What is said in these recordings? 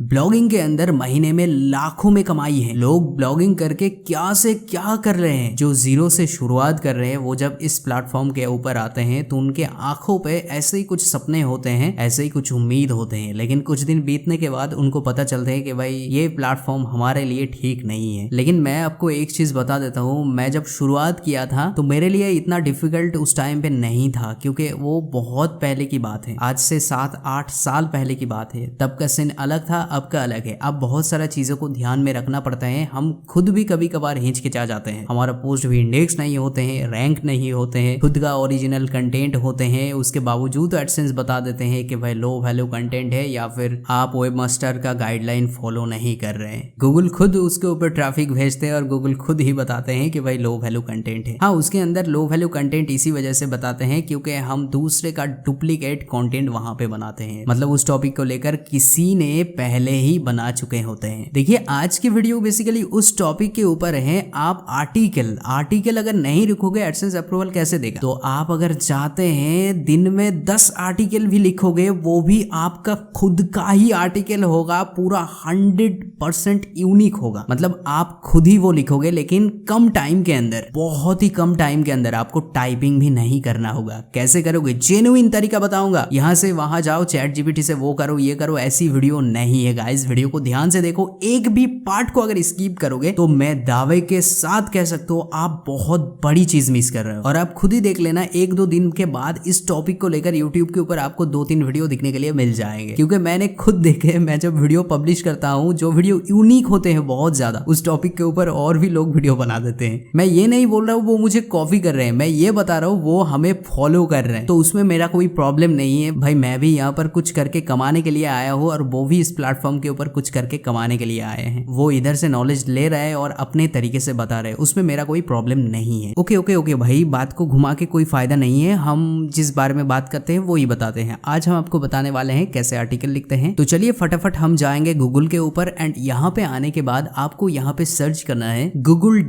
Blogging के अंदर महीने में लाखों में कमाई है। लोग ब्लॉगिंग करके क्या से क्या कर रहे हैं। जो जीरो से शुरुआत कर रहे हैं वो जब इस प्लेटफॉर्म के ऊपर आते हैं तो उनके आंखों पे ऐसे ही कुछ सपने होते हैं, ऐसे ही कुछ उम्मीद होते हैं, लेकिन कुछ दिन बीतने के बाद उनको पता चलता है कि भाई ये प्लेटफॉर्म हमारे लिए ठीक नहीं है। लेकिन मैं आपको एक चीज बता देता हूँ, मैं जब शुरुआत किया था तो मेरे लिए इतना डिफिकल्ट उस टाइम पे नहीं था, क्योंकि वो बहुत पहले की बात है, आज से 7-8 साल पहले की बात है। तब का सीन अलग था, अब का अलग है। अब बहुत सारा चीजों को ध्यान में रखना पड़ता है। हम खुद भी कभी कभार हिचकिचा जाते हैं, हमारा पोस्ट भी इंडेक्स नहीं होते हैं, रैंक नहीं होते हैं, खुद का ओरिजिनल कंटेंट होते हैं, उसके बावजूद एडसेंस बता देते हैं कि भाई लो वैल्यू कंटेंट है, या फिर आप वेबमास्टर का गाइडलाइन फॉलो नहीं कर रहे हैं। गूगल खुद उसके ऊपर ट्रैफिक भेजते हैं और गूगल खुद ही बताते हैं कि भाई लो वैल्यू कंटेंट है। हाँ, उसके अंदर लो वैल्यू कंटेंट इसी वजह से बताते हैं क्योंकि हम दूसरे का डुप्लीकेट कंटेंट वहां पे बनाते हैं, मतलब उस टॉपिक को लेकर किसी ने पहले ही बना चुके होते हैं। देखिए, आज की वीडियो बेसिकली उस टॉपिक के ऊपर है। आप आर्टिकल अगर नहीं लिखोगे एडसेंस अप्रूवल कैसे देगा? तो आप अगर चाहते हैं दिन में 10 आर्टिकल भी लिखोगे, वो भी आपका खुद का ही आर्टिकल होगा, पूरा 100% यूनिक होगा। मतलब आप खुद ही वो लिखोगे, लेकिन कम टाइम के अंदर, बहुत ही कम टाइम के अंदर। आपको टाइपिंग भी नहीं करना होगा। कैसे करोगे? जेन्युइन तरीका बताऊंगा। यहां से वहां जाओ, चैट जीपीटी से वो करो ये करो, ऐसी वीडियो नहीं है गाइस। वीडियो को ध्यान से देखो, एक भी पार्ट को अगर स्किप करोगे तो मैं दावे के साथ कह सकता हूं आप बहुत बड़ी चीज मिस कर रहे हो। और आप खुद ही देख लेना, 1-2 दिन के बाद इस टॉपिक को लेकर यूट्यूब के ऊपर आपको 2-3 वीडियो दिखने के लिए मिल जाएंगे, क्योंकि मैंने खुद देखे। मैं जब वीडियो पब्लिश करता हूं, जो वीडियो यूनिक होते हैं बहुत ज्यादा, उस टॉपिक के ऊपर और भी लोग वीडियो बना देते हैं। मैं ये नहीं बोल रहा हूँ वो मुझे कॉपी कर रहे हैं, मैं ये बता रहा हूँ वो हमें फॉलो कर रहे हैं। तो उसमें मेरा कोई प्रॉब्लम नहीं है भाई। मैं भी यहाँ पर कुछ करके कमाने के लिए आया हूँ और वो भी इस प्लेटफॉर्म के ऊपर कुछ करके कमाने के लिए आए हैं। वो इधर से नॉलेज ले रहा है और अपने तरीके से बता रहे हैं, उसमें मेरा कोई प्रॉब्लम नहीं है। ओके भाई, बात को घुमा के कोई फायदा नहीं है। हम जिस बारे में बात करते हैं वो ही बताते हैं। आज हम आपको बताने वाले हैं कैसे आर्टिकल लिखते हैं। तो चलिए फटाफट हम जाएंगे गूगल के ऊपर, एंड यहाँ पे आने के बाद आपको यहाँ पे सर्च करना है गूगल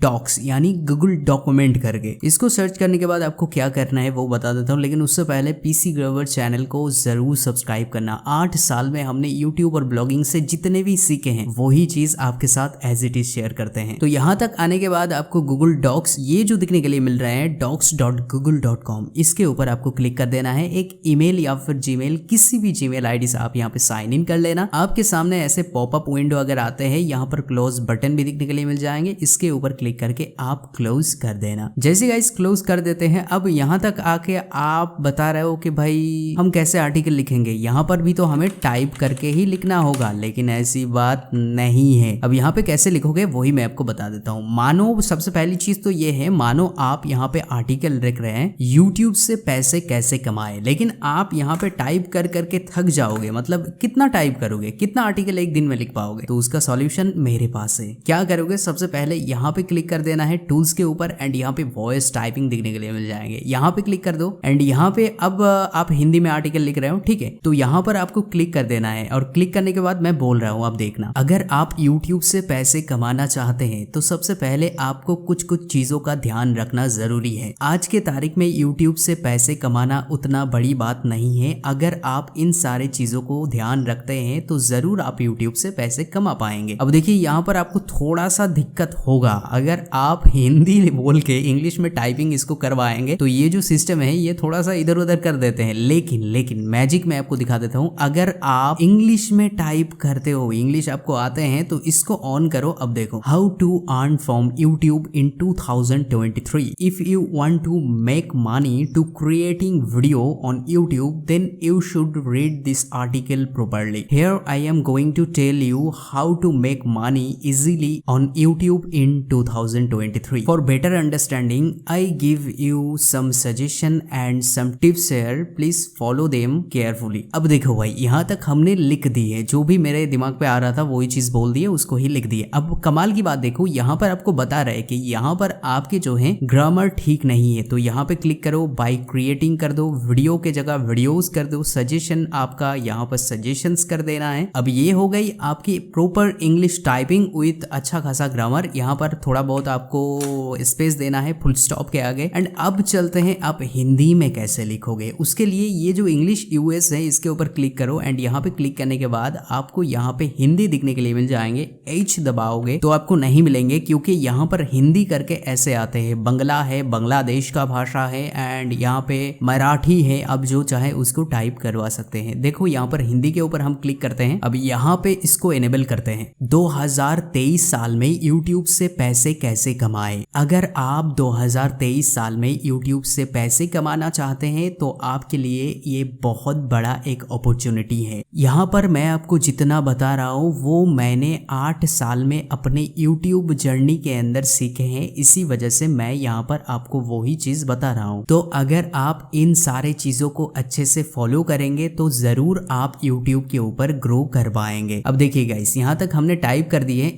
डॉक्स, यानी गूगल डॉक्यूमेंट करके। इसको सर्च करने के बाद आपको क्या करना है वो बता देता हूँ, लेकिन उससे पहले पीसी ग्रोवर चैनल को जरूर सब्सक्राइब करना। 8 साल में हमने यूट्यूब और ब्लॉगिंग से जितने भी सीखे हैं वही चीज आपके साथ एज इट इज शेयर करते हैं। तो यहाँ तक आने के बाद आपको गूगल डॉक्स ये जो दिखने के लिए मिल रहा है docs.google.com, इसके ऊपर आपको क्लिक कर देना है। एक ईमेल या फिर जीमेल, किसी भी जीमेल आईडी से आप यहाँ पे साइन इन कर लेना। आपके सामने ऐसे पॉपअप विंडो अगर आते हैं, यहाँ पर क्लोज बटन भी दिखने के लिए मिल जाएंगे। इसके ऊपर क्लिक करके आप क्लोज कर देना। जैसे गाइस क्लोज कर देते हैं, अब यहाँ तक आके आप बता रहे हो कि भाई हम कैसे आर्टिकल लिखेंगे। यहाँ पर भी तो हमें टाइप करके ही लिखना होगा, लेकिन ऐसी बात नहीं है। अब यहाँ पे कैसे लिखोगे वही मैं आपको बता देता हूँ। मानो सबसे पहली चीज तो ये है, मानो आप यहाँ पे आर्टिकल लिख रहे हैं यूट्यूब से पैसे कैसे कमाए, लेकिन आप यहाँ पे टाइप कर करके थक जाओगे। मतलब कितना टाइप करोगे, कितना आर्टिकल एक दिन में लिख पाओगे? तो उसका सॉल्यूशन मेरे पास है। क्या करोगे? सबसे पहले यहाँ पे क्लिक कर देना है टूल्स के ऊपर, एंड यहाँ पे वॉइस टाइपिंग दिखने के लिए मिल जाएंगे। यहाँ पे क्लिक कर दो, एंड यहाँ पे अब आप हिंदी में आर्टिकल लिख रहे हो, ठीक है, तो यहाँ पर आपको क्लिक कर देना है। और क्लिक करने के बाद मैं बोल रहा हूँ, आप देखना, अगर आप यूट्यूब से पैसे कमाना चाहते हैं तो सबसे पहले आपको कुछ चीजों का ध्यान रखना जरूरी है। आज के तारीख में यूट्यूब से पैसे कमाना उतना बड़ी बात नहीं है। अगर आप इन सारे चीजों को ध्यान रखते हैं तो जरूर आप यूट्यूब से पैसे कमा पाएंगे। अब देखिए, यहाँ पर आपको थोड़ा सा दिक्कत होगा। अगर आप हिंदी बोल के इंग्लिश में टाइपिंग इसको करवाएंगे तो ये जो सिस्टम है ये थोड़ा सा इधर उधर कर देते हैं। लेकिन मैजिक मैं आपको दिखा देता हूँ। अगर आप इंग्लिश में टाइप करते हो, इंग्लिश आपको आते हैं, तो इसको ऑन करो। अब देखो, how to earn from YouTube in 2023। If you want to make money to creating video on YouTube, then you should read this article properly. Here I am going to tell you how to make money easily on YouTube in 2023. For better understanding, I give you some suggestion and some tips here. Please follow them carefully. अब देखो भाई, यहाँ तक हमने लिख दी है, जो भी मेरे दिमाग पे आ रहा था वही चीज बोल दी है, उसको ही लिख दी है। अब कमाल की बात देखो, यहाँ पर आपको बता रहे कि यहाँ पर आपके जो है ग्रामर ठीक नहीं है, तो यहाँ पे क्लिक करो, बाय क्रिएटिंग कर दो, वीडियो के जगह वीडियोस कर दो, सजेशन आपका यहाँ पर सजेशंस कर देना है। अब ये हो गई आपकी प्रॉपर इंग्लिश टाइपिंग विथ अच्छा खासा ग्रामर। यहाँ पर थोड़ा बहुत आपको स्पेस देना है फुल स्टॉप के आगे। एंड अब चलते हैं आप हिंदी में कैसे लिखोगे। उसके लिए ये जो इंग्लिश यूएस है इसके ऊपर क्लिक करो, एंड यहाँ यहाँ पे क्लिक करने के बाद आपको यहाँ पे हिंदी दिखने के लिए मिल जाएंगे। H दबाओगे तो आपको नहीं मिलेंगे, क्योंकि यहाँ पर हिंदी करके ऐसे आते हैं। बंगला है, बांग्लादेश का भाषा है, एंड यहाँ पे मराठी है। अब जो चाहे उसको टाइप करवा सकते हैं। देखो यहाँ पर हिंदी के ऊपर हम क्लिक करते हैं। अब यहाँ पे इसको एनेबल करते हैं। 2023 साल में यूट्यूब से पैसे कैसे कमाए। अगर आप 2023 साल में यूट्यूब से पैसे कमाना चाहते हैं तो आपके लिए ये बहुत बड़ा एक अपॉर्चुनिटी है। यहाँ पर मैं आपको जितना बता रहा हूँ वो मैंने 8 साल में अपने यूट्यूब जर्नी के अंदर सीखे हैं, इसी वजह से मैं यहाँ पर आपको वही चीज बता रहा हूँ। तो अगर आप इन सारे चीजों को अच्छे से फॉलो करेंगे तो जरूर आप यूट्यूब के ऊपर ग्रो कर पाएंगे। अब देखिए गाइस, यहाँ तक हमने टाइप कर दिए हैं।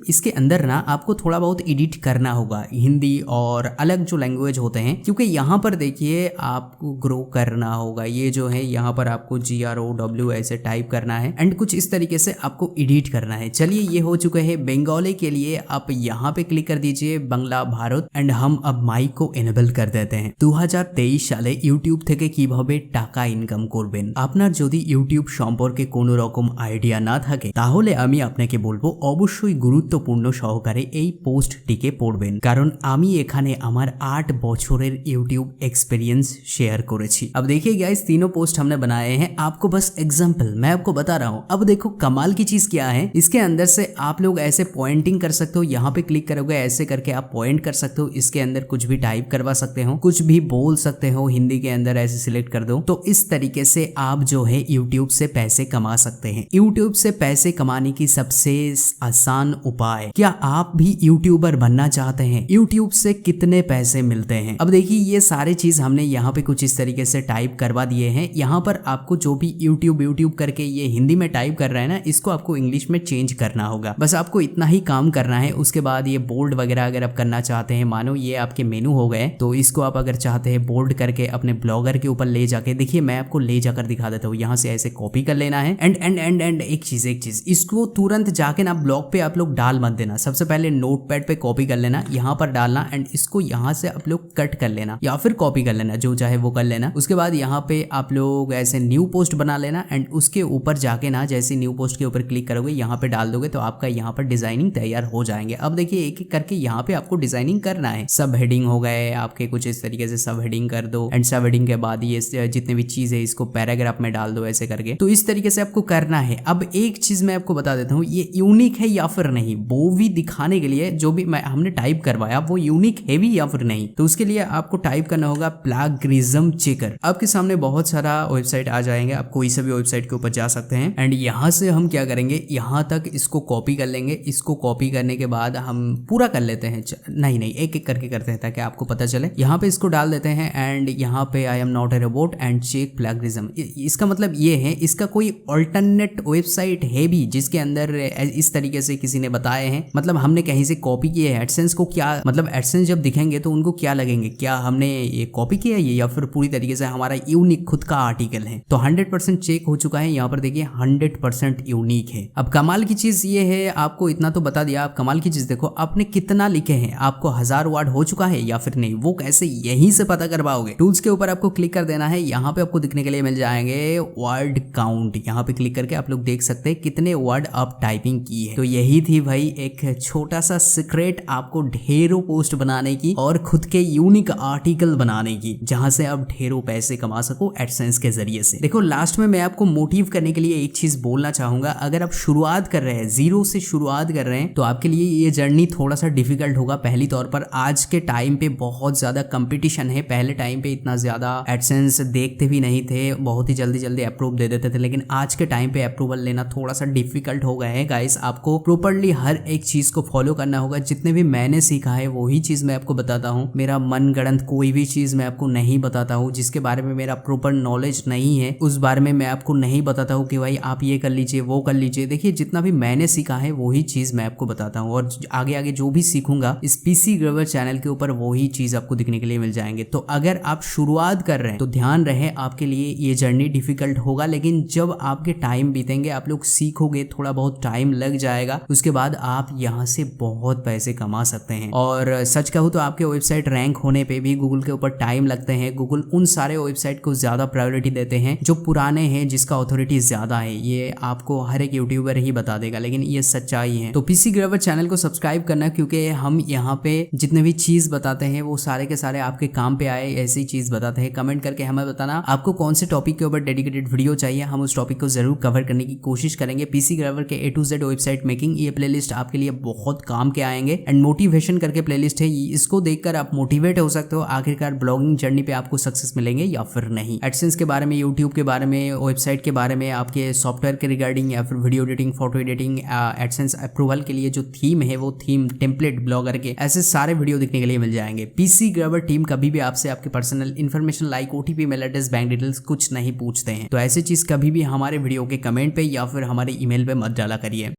इसके अंदर ना आपको थोड़ा बहुत एडिट करना होगा, हिंदी और अलग जो लैंग्वेज होते हैं, क्योंकि यहाँ पर देखिए आपको ग्रो करना होगा। ये जो है यहाँ पर आपको GROW ऐसे टाइप करना है एंड कुछ इस तरीके से आपको एडिट करना है। चलिए ये हो चुके हैं। बंगाली के लिए आप यहाँ पे क्लिक कर दीजिए, बांग्ला भारत, एंड हम अब माइक को एनेबल कर देते हैं। 2023 সালে ইউটিউব থেকে কিভাবে টাকা ইনকাম করবেন। আপনার যদি ইউটিউব সম্পর্কে কোনো রকম আইডিয়া না থাকে তাহলে আমি আপনাকে বলবো অবশ্যই গুরুত্বপূর্ণ সহকারে এই পোস্টটিকে পড়বেন, কারণ আমি এখানে আমার 8 বছরের ইউটিউব एक्सपीरियंस शेयर করেছি। अब देखिए गाइस, तीनों पोस्ट हमने बनाए हैं। आपको बस एग्जांपल मैं आपको बता रहा हूँ। अब देखो कमाल की चीज क्या है, इसके अंदर से आप लोग ऐसे पॉइंटिंग कर सकते हो। यहाँ पे क्लिक करोगे ऐसे करके आप पॉइंट कर सकते हो। इसके अंदर कुछ भी टाइप करवा सकते हो, कुछ भी बोल सकते हो हिंदी के अंदर, ऐसे सिलेक्ट कर दो। तो इस तरीके से आप जो है यूट्यूब से पैसे कमा सकते हैं। यूट्यूब से पैसे कमाने की सबसे आसान उपाय, क्या आप भी यूट्यूबर बनना चाहते हैं? यूट्यूब से कितने पैसे मिलते हैं? अब देखिए ये सारी चीज हमने यहाँ पे कुछ इस तरीके से टाइप करवा दिए हैं। यहाँ पर आपको जो भी यूट्यूब करके ये हिंदी में टाइप कर रहा है ना, इसको आपको इंग्लिश में चेंज करना होगा। बस आपको इतना ही काम करना है। उसके बाद ये बोल्ड वगैरह अगर आप करना चाहते हैं, मानो ये आपके मेनू हो गए, तो इसको आप अगर चाहते हैं बोल्ड करके अपने ब्लॉगर के ऊपर ले जाके, देखिए मैं आपको ले जाकर दिखा देता हूँ। यहाँ से ऐसे कॉपी कर लेना है एंड एक चीज इसको तुरंत जाके ना ब्लॉग पे आप लोग डाल मत देना। सबसे पहले नोटपैड पे कॉपी कर लेना, यहाँ पर डालना एंड इसको यहाँ से आप लोग कट कर लेना या फिर कॉपी कर लेना, जो चाहे वो कर लेना। उसके बाद यहाँ पे आप लोग ऐसे न्यू पोस्ट बना लेना एंड उसके ऊपर जाके ना जैसे न्यू पोस्ट के ऊपर क्लिक करोगे, यहाँ पे डाल दोगे तो आपका यहाँ पर डिजाइनिंग तैयार हो जाएंगे। अब देखिए एक एक करके यहाँ पे आपको डिजाइनिंग करना है। सब हेडिंग हो गए आपके, कुछ इस तरीके से सब हेडिंग कर दो एंड सब हेडिंग के बाद ये जितने भी चीज है इसको पैराग्राफ में डाल दो ऐसे करके। तो इस तरीके से आपको करना है। अब एक चीज मैं आपको बता देता हूँ, ये यूनिक है या फिर नहीं, वो भी दिखाने के लिए जो भी हमने टाइप करवाया वो यूनिक है भी या फिर नहीं, तो उसके लिए आपको टाइप करना होगा प्लैगियरिज्म चेकर। आपके सामने बहुत सारा वेबसाइट आ जाएंगे, आप कोई सा भी वेबसाइट के ऊपर जा सकते हैं एंड यहाँ से हम क्या करेंगे, यहाँ तक इसको कॉपी कर लेंगे। इसको कॉपी करने के बाद हम पूरा कर लेते हैं, नहीं एक एक करके करते हैं ताकि आपको पता चले। यहाँ पे इसको डाल देते हैं एंड यहाँ पे I am not a robot and check plagiarism. इसका मतलब ये है, इसका कोई अल्टरनेट वेबसाइट है भी जिसके अंदर इस तरीके से किसी ने बताए हैं, मतलब हमने कहीं से कॉपी किया है। एडसेंस को क्या मतलब, एडसेंस जब दिखेंगे तो उनको क्या लगेंगे, क्या हमने ये कॉपी किया है या फिर पूरी तरीके से हमारा यूनिक खुद का आर्टिकल है। तो 100% चेक हो चुका है। यहाँ पर देखिए 100% यूनिक है। अब कमाल की चीज ये है, आपको इतना तो बता दिया। आप कमाल की चीज देखो, आपने कितना लिखे हैं, आपको 1000 वर्ड हो चुका है या फिर नहीं, वो कैसे यहीं से पता कर पाओगे। टूल्स के ऊपर आपको क्लिक कर देना है। यहाँ पे आपको दिखने के लिए मिल जाएंगे वर्ड काउंट। यहाँ पे क्लिक करके आप लोग देख सकते हैं कितने वर्ड आप टाइपिंग की है। तो यही थी भाई एक छोटा सा सीक्रेट आपको ढेरों पोस्ट बनाने की और खुद के यूनिक आर्टिकल बनाने की, जहां से आप ढेरों पैसे कमा सको एडसेंस के जरिए से। देखो लास्ट में मैं आपको मोटिव करने के लिए एक चीज बोलना चाहूंगा, अगर आप शुरुआत कर रहे हैं, जीरो से शुरुआत कर रहे हैं, तो आपके लिए ये जर्नी थोड़ा सा डिफिकल्ट होगा। पहली तौर पर आज के टाइम पे बहुत ज्यादा कंपटीशन है। पहले टाइम पे इतना ज्यादा एडसेंस देखते भी नहीं थे, बहुत ही जल्दी जल्दी अप्रूव दे देते थे, लेकिन आज के टाइम पे अप्रूवल लेना थोड़ा सा डिफिकल्ट हो गया है गाइस। आपको प्रॉपर्ली हर एक चीज को फॉलो करना होगा। जितने भी मैंने सीखा है वही चीज मैं आपको बताता हूँ। मेरा मनगढ़ंत कोई भी चीज मैं आपको नहीं बताता हूँ। जिसके बारे में मेरा प्रॉपर नॉलेज नहीं है उस बारे में मैं आपको नहीं बताता हूँ कि भाई आप ये कर लीजिए वो कर लीजिए। देखिए जितना भी मैंने सीखा है वही चीज मैं आपको बताता हूँ, और आगे आगे जो भी सीखूंगा इस पीसी ग्रोवर चैनल के ऊपर वही चीज आपको दिखने के लिए मिल जाएंगे। तो अगर आप शुरुआत कर रहे हैं तो ध्यान रहे, आपके लिए ये जर्नी डिफिकल्ट होगा, लेकिन जब आपके टाइम बीतेंगे, आप लोग सीखोगे, थोड़ा बहुत टाइम लग जाएगा, उसके बाद आप यहाँ से बहुत पैसे कमा सकते हैं। और सच कहूँ तो आपके वेबसाइट रैंक होने पे भी गूगल के ऊपर टाइम लगते हैं। गूगल उन सारे वेबसाइट को ज्यादा प्रायोरिटी देते हैं जो पुराने हैं, जिसका अथॉरिटी ज्यादा है, ये आपको हर एक यूट्यूबर ही बता देगा, लेकिन ये सच्चाई है। तो पीसी ग्रैबर चैनल को सब्सक्राइब करना, क्योंकि हम यहाँ पे जितने भी चीज बताते हैं वो सारे के सारे आपके काम पे आए ऐसी चीज बताते हैं। कमेंट करके हमें बताना आपको कौन से टॉपिक के ऊपर डेडिकेटेड वीडियो चाहिए, हम उस टॉपिक को जरूर कवर करने की कोशिश करेंगे। पीसी ग्रैबर के A to Z website making ये प्लेलिस्ट आपके लिए बहुत काम के आएंगे। एंड मोटिवेशन करके प्लेलिस्ट है, इसको देखकर आप मोटिवेट हो सकते हो आखिरकार ब्लॉगिंग जर्नी पे आपको सक्सेस मिलेंगे या फिर नहीं। एडसेंस के बारे में, यूट्यूब के बारे में, वेबसाइट के बारे में, आपके सॉफ्टवेयर के रिगार्डिंग या फिर video editing, photo editing, AdSense approval के लिए जो थीम है वो थीम, टेम्पलेट ब्लॉगर के, ऐसे सारे वीडियो देखने के लिए मिल जाएंगे। पीसी ग्रैबर टीम कभी भी आपसे आपके personal information like OTP, mail address, bank details कुछ नहीं पूछते हैं। तो ऐसी चीज कभी भी हमारे वीडियो के कमेंट पे या फिर हमारे ईमेल पे मत डाला करिए।